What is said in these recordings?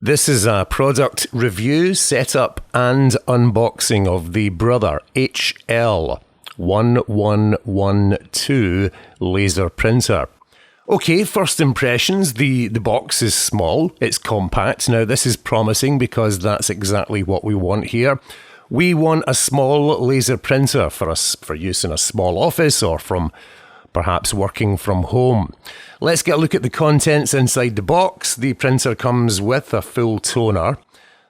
This is a product review, setup and unboxing of the Brother HL-1112 laser printer. Okay, first impressions, the box is small, it's compact. Now this is promising because that's exactly what we want here. We want a small laser printer for use in a small office or from perhaps working from home. Let's get a look at the contents inside the box. The printer comes with a full toner.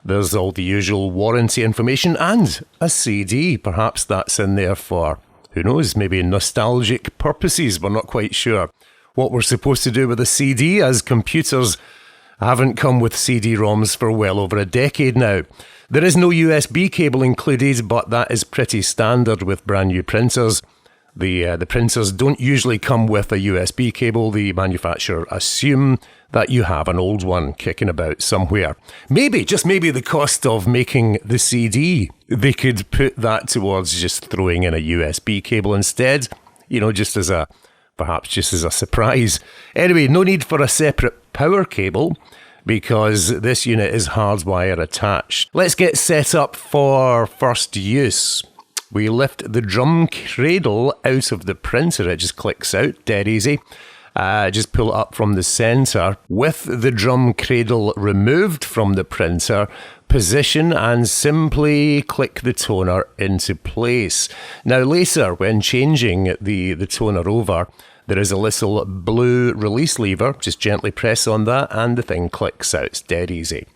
There's all the usual warranty information and a CD. Perhaps that's in there for, who knows, maybe nostalgic purposes. We're not quite sure what we're supposed to do with a CD, as computers haven't come with CD-ROMs for well over a decade now. There is no USB cable included, but that is pretty standard with brand new printers. The printers don't usually come with a USB cable. The manufacturer assume that you have an old one kicking about somewhere. Maybe, just maybe, the cost of making the CD, they could put that towards just throwing in a USB cable instead, you know, perhaps just as a surprise. Anyway, no need for a separate power cable because this unit is hardwire attached. Let's get set up for first use. We lift the drum cradle out of the printer. It just clicks out, dead easy. Just pull it up from the center. With the drum cradle removed from the printer, position and simply click the toner into place. Now later, when changing the toner over, there is a little blue release lever. Just gently press on that and the thing clicks out. It's dead easy.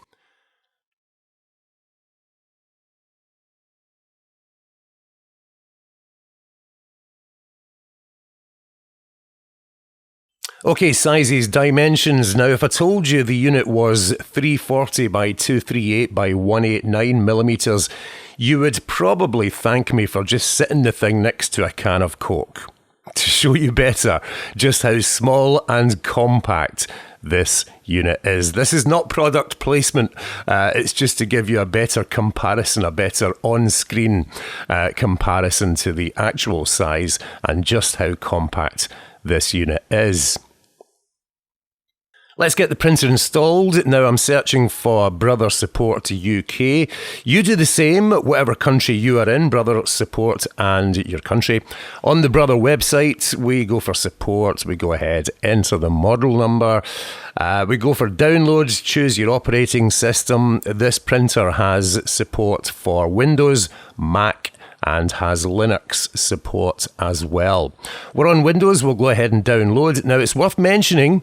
Okay, sizes, dimensions. Now, if I told you the unit was 340 by 238 by 189 millimeters, you would probably thank me for just sitting the thing next to a can of Coke to show you better just how small and compact this unit is. This is not product placement. It's just to give you a better comparison, a better on-screen comparison to the actual size and just how compact this unit is. Let's get the printer installed. Now I'm searching for Brother Support UK. You do the same, whatever country you are in, Brother Support and your country. On the Brother website, we go for support. We go ahead, enter the model number. We go for download, choose your operating system. This printer has support for Windows, Mac, and has Linux support as well. We're on Windows, we'll go ahead and download. Now it's worth mentioning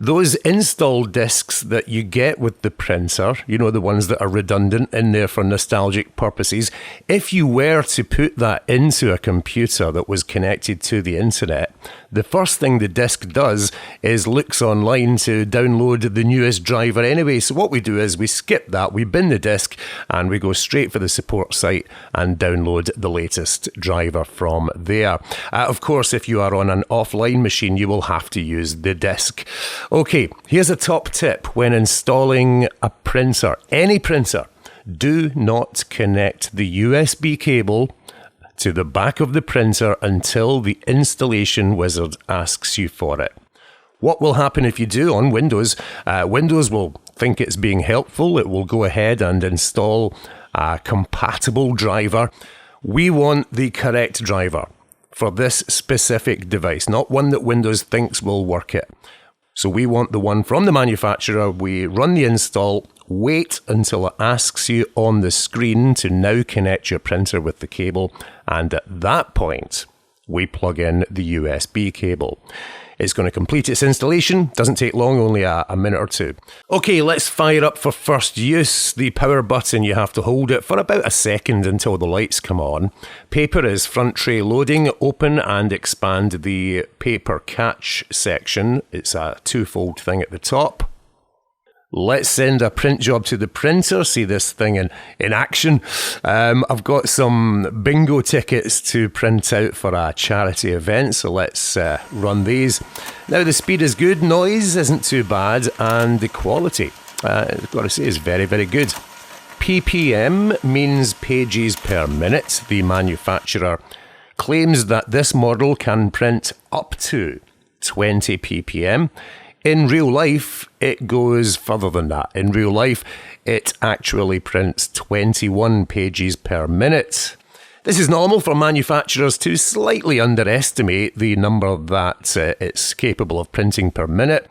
those install discs that you get with the printer, you know, the ones that are redundant in there for nostalgic purposes, if you were to put that into a computer that was connected to the internet, the first thing the disk does is looks online to download the newest driver anyway. So what we do is we skip that, we bin the disk, and we go straight for the support site and download the latest driver from there. Of course, if you are on an offline machine, you will have to use the disk. Okay, here's a top tip when installing a printer, any printer. Do not connect the USB cable to the back of the printer until the installation wizard asks you for it. What will happen if you do on Windows? Windows will think it's being helpful. It will go ahead and install a compatible driver. We want the correct driver for this specific device, not one that Windows thinks will work it. So we want the one from the manufacturer. We run the install, wait until it asks you on the screen to now connect your printer with the cable, and at that point, we plug in the USB cable. It's going to complete its installation. Doesn't take long, only a minute or two. Okay, let's fire up for first use. The power button, you have to hold it for about a second until the lights come on. Paper is front tray loading. Open and expand the paper catch section. It's a twofold thing at the top. Let's send a print job to the printer, see this thing in action. I've got some bingo tickets to print out for a charity event, so let's run these. Now the speed is good, noise isn't too bad, and the quality, I've got to say, is very, very good. ppm means pages per minute. The manufacturer claims that this model can print up to 20 ppm. In real life, it goes further than that. In real life, it actually prints 21 pages per minute. This is normal for manufacturers to slightly underestimate the number that it's capable of printing per minute.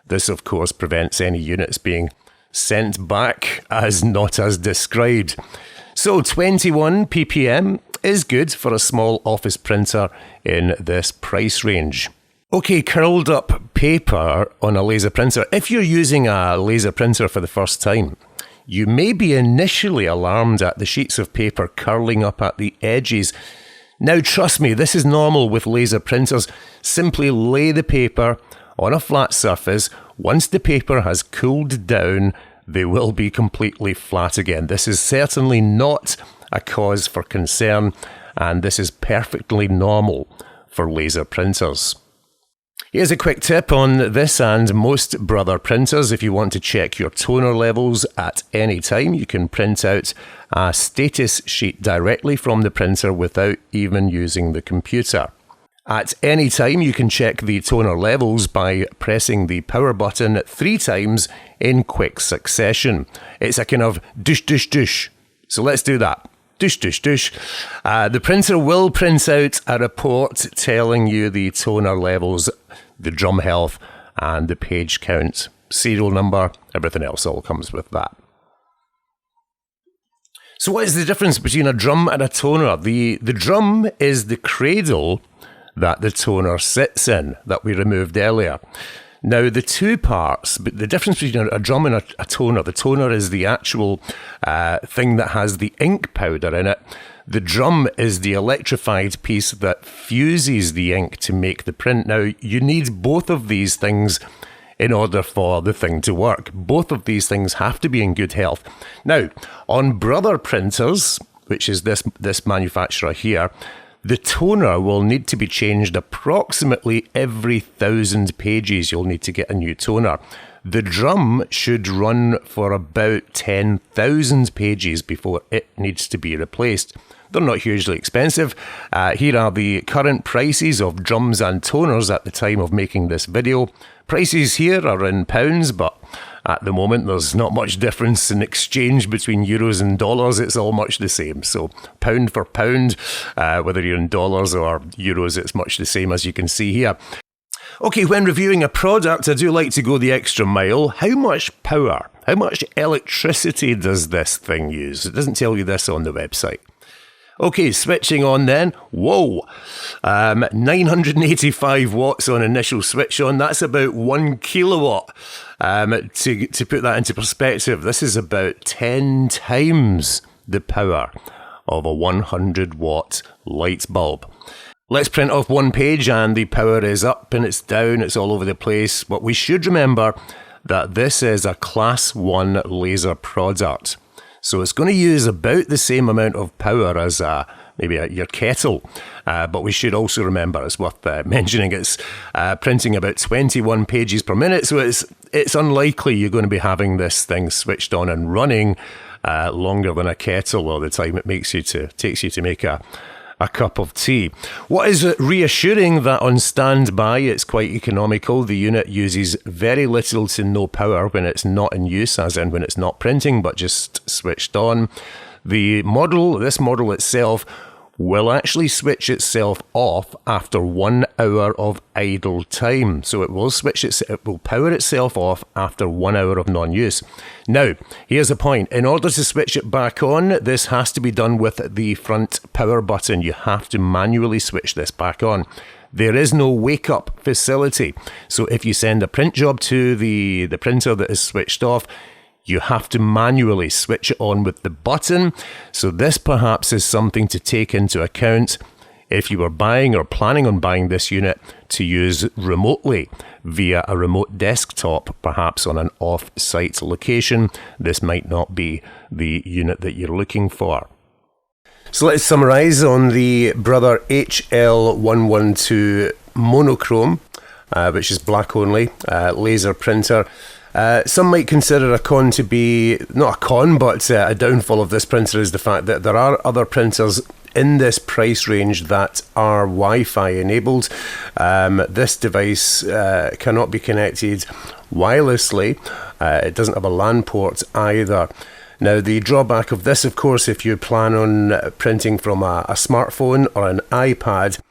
This, of course, prevents any units being sent back as not as described. So 21 ppm is good for a small office printer in this price range. Okay, curled up paper on a laser printer. If you're using a laser printer for the first time, you may be initially alarmed at the sheets of paper curling up at the edges. Now, trust me, this is normal with laser printers. Simply lay the paper on a flat surface. Once the paper has cooled down, they will be completely flat again. This is certainly not a cause for concern, and this is perfectly normal for laser printers. Here's a quick tip on this and most Brother printers. If you want to check your toner levels at any time, you can print out a status sheet directly from the printer without even using the computer. At any time, you can check the toner levels by pressing the power button 3 times in quick succession. It's a kind of dush, dush, dush. So let's do that. Dush, dush, dush. The printer will print out a report telling you the toner levels, the drum health, and the page count, serial number, everything else all comes with that. So what is the difference between a drum and a toner? The drum is the cradle that the toner sits in, that we removed earlier. Now, the two parts, but the difference between a drum and a toner, the toner is the actual thing that has the ink powder in it. The drum is the electrified piece that fuses the ink to make the print. Now, you need both of these things in order for the thing to work. Both of these things have to be in good health. Now, on Brother printers, which is this manufacturer here, the toner will need to be changed approximately every 1,000 pages. You'll need to get a new toner. The drum should run for about 10,000 pages before it needs to be replaced. They're not hugely expensive. Here are the current prices of drums and toners at the time of making this video. Prices here are in pounds, but at the moment there's not much difference in exchange between euros and dollars. It's all much the same. So pound for pound, whether you're in dollars or euros, it's much the same, as you can see here. Okay, when reviewing a product, I do like to go the extra mile. How much power, how much electricity does this thing use? It doesn't tell you this on the website. Okay, switching on then. Whoa, 985 watts on initial switch on. That's about 1 kilowatt. To put that into perspective, this is about 10 times the power of a 100 watt light bulb. Let's print off one page and the power is up and it's down, it's all over the place. But we should remember that this is a class 1 laser product. So it's going to use about the same amount of power as maybe your kettle. But we should also remember, it's worth mentioning, it's printing about 21 pages per minute. So it's unlikely you're going to be having this thing switched on and running longer than a kettle all the time it takes you to make a cup of tea. What is reassuring that on standby it's quite economical. The unit uses very little to no power when it's not in use, as in when it's not printing but just switched on. This model itself will actually switch itself off after 1 hour of idle time. So it will power itself off after 1 hour of non-use. Now, here's the point. In order to switch it back on, this has to be done with the front power button. You have to manually switch this back on. There is no wake-up facility. So if you send a print job to the printer that is switched off, you have to manually switch it on with the button. So this perhaps is something to take into account if you were buying or planning on buying this unit to use remotely via a remote desktop, perhaps on an off-site location. This might not be the unit that you're looking for. So let's summarize on the Brother HL-1112 monochrome, which is black only, laser printer. Some might consider a con to be, not a con, but a downfall of this printer is the fact that there are other printers in this price range that are Wi-Fi enabled. This device cannot be connected wirelessly. It doesn't have a LAN port either. Now, the drawback of this, of course, if you plan on printing from a smartphone or an iPad,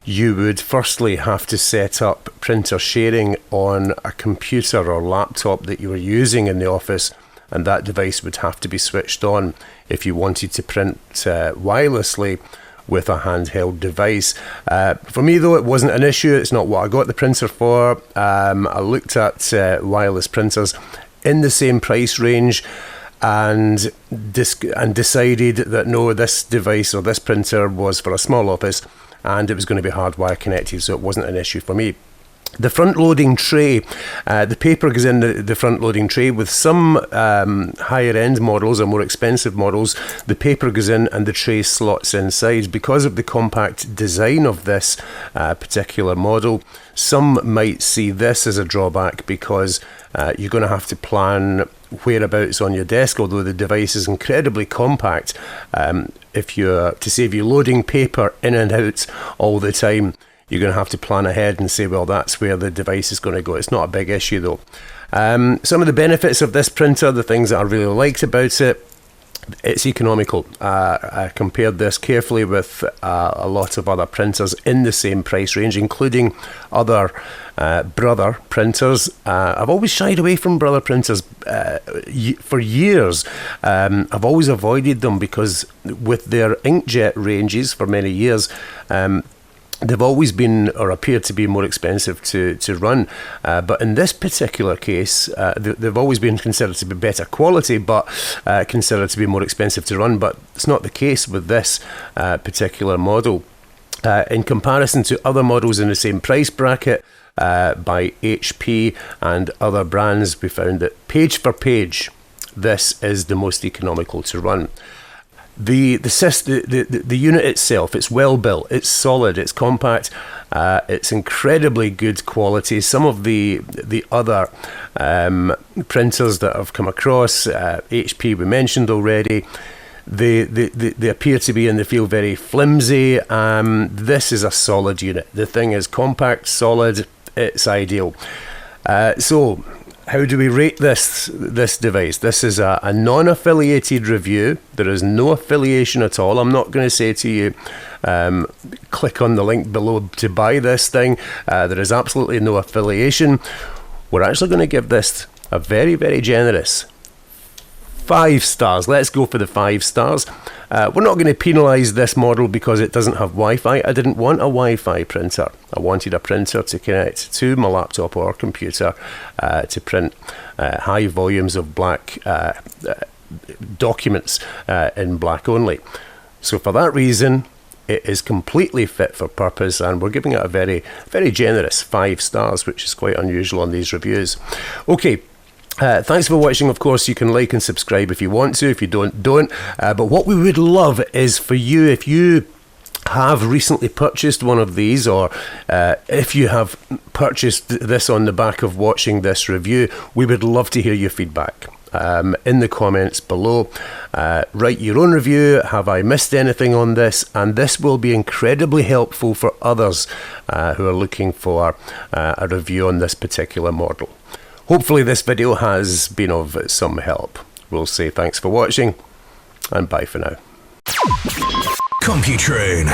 you would firstly have to set up printer sharing on a computer or laptop that you were using in the office, and that device would have to be switched on if you wanted to print wirelessly with a handheld device. For me, though, it wasn't an issue. It's not what I got the printer for. I looked at wireless printers in the same price range and decided that no, this device or this printer was for a small office and it was going to be hardwire connected, so it wasn't an issue for me. The front-loading tray, the paper goes in the front-loading tray. With some higher-end models or more expensive models, the paper goes in and the tray slots inside. Because of the compact design of this particular model, some might see this as a drawback because you're going to have to plan whereabouts on your desk, although the device is incredibly compact. If you're to save you loading paper in and out all the time, you're going to have to plan ahead and say, well, that's where the device is going to go. It's not a big issue, though. Some of the benefits of this printer, the things that I really liked about it, it's economical. I compared this carefully with a lot of other printers in the same price range, including other Brother printers. I've always shied away from Brother printers for years. I've always avoided them because with their inkjet ranges for many years, they've always been or appeared to be more expensive to run. But in this particular case, they've always been considered to be better quality, but considered to be more expensive to run. But it's not the case with this particular model. In comparison to other models in the same price bracket, by HP and other brands, we found that page for page, this is the most economical to run. The unit itself, it's well built, it's solid, it's compact, it's incredibly good quality. Some of the other printers that I've come across, HP we mentioned already, they appear to be and they feel very flimsy. This is a solid unit. The thing is compact, solid, it's ideal. So how do we rate this device? This is a non-affiliated review. There is no affiliation at all. I'm not going to say to you, click on the link below to buy this thing. There is absolutely no affiliation. We're actually going to give this a very, very generous 5 stars. Let's go for the 5 stars. We're not going to penalise this model because it doesn't have Wi-Fi. I didn't want a Wi-Fi printer. I wanted a printer to connect to my laptop or computer to print high volumes of black documents in black only. So for that reason, it is completely fit for purpose, and we're giving it a very, very generous 5 stars, which is quite unusual on these reviews. Okay. Thanks for watching. Of course, you can like and subscribe if you want to. If you don't. But what we would love is for you, if you have recently purchased one of these, or if you have purchased this on the back of watching this review, we would love to hear your feedback. In the comments below, write your own review. Have I missed anything on this? And this will be incredibly helpful for others who are looking for a review on this particular model. Hopefully this video has been of some help. We'll say thanks for watching and bye for now. Computrain.